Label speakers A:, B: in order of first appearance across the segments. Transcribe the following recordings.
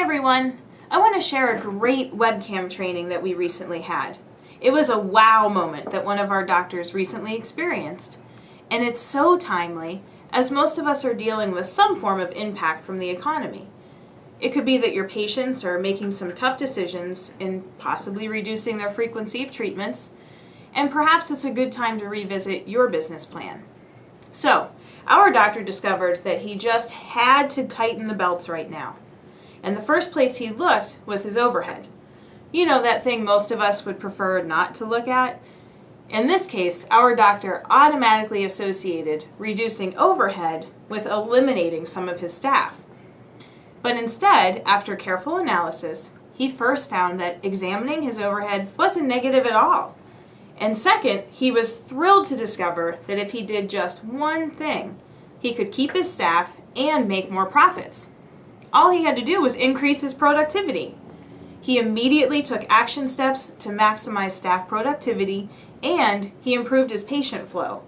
A: everyone! I want to share a great webcam training that we recently had. It was a wow moment that one of our doctors recently experienced. And it's so timely, as most of us are dealing with some form of impact from the economy. It could be that your patients are making some tough decisions in possibly reducing their frequency of treatments, and perhaps it's a good time to revisit your business plan. So, our doctor discovered that he just had to tighten the belts right now. And the first place he looked was his overhead. You know, that thing most of us would prefer not to look at? In this case, our doctor automatically associated reducing overhead with eliminating some of his staff. But instead, after careful analysis, he first found that examining his overhead wasn't negative at all. And second, he was thrilled to discover that if he did just one thing, he could keep his staff and make more profits. All he had to do was increase his productivity. He immediately took action steps to maximize staff productivity, and he improved his patient flow.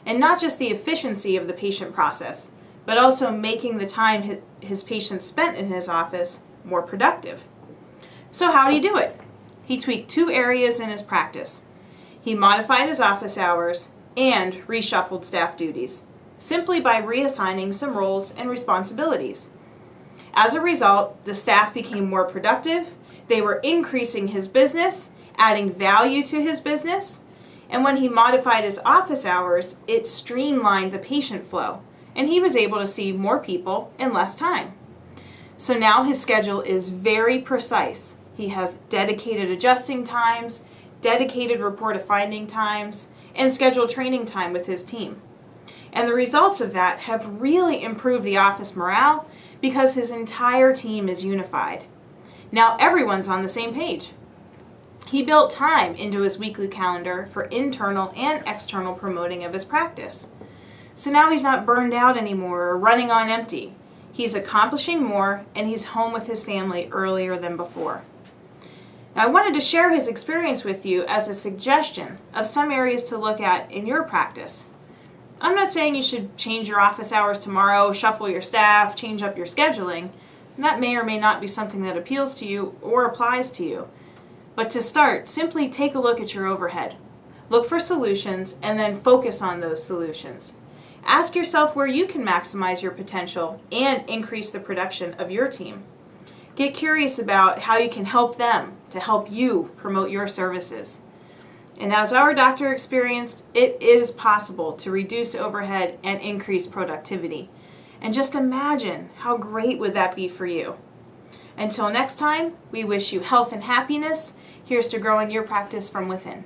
A: And not just the efficiency of the patient process, but also making the time his patients spent in his office more productive. So how did he do it? He tweaked two areas in his practice. He modified his office hours and reshuffled staff duties, simply by reassigning some roles and responsibilities. As a result, the staff became more productive, they were increasing his business, adding value to his business, and when he modified his office hours, it streamlined the patient flow, and he was able to see more people in less time. So now his schedule is very precise. He has dedicated adjusting times, dedicated report of finding times, and scheduled training time with his team. And the results of that have really improved the office morale because his entire team is unified. Now everyone's on the same page. He built time into his weekly calendar for internal and external promoting of his practice. So now he's not burned out anymore or running on empty. He's accomplishing more, and he's home with his family earlier than before. Now, I wanted to share his experience with you as a suggestion of some areas to look at in your practice. I'm not saying you should change your office hours tomorrow, shuffle your staff, change up your scheduling. That may or may not be something that appeals to you or applies to you. But to start, simply take a look at your overhead. Look for solutions and then focus on those solutions. Ask yourself where you can maximize your potential and increase the production of your team. Get curious about how you can help them to help you promote your services. And as our doctor experienced, it is possible to reduce overhead and increase productivity. And just imagine how great would that be for you. Until next time, we wish you health and happiness. Here's to growing your practice from within.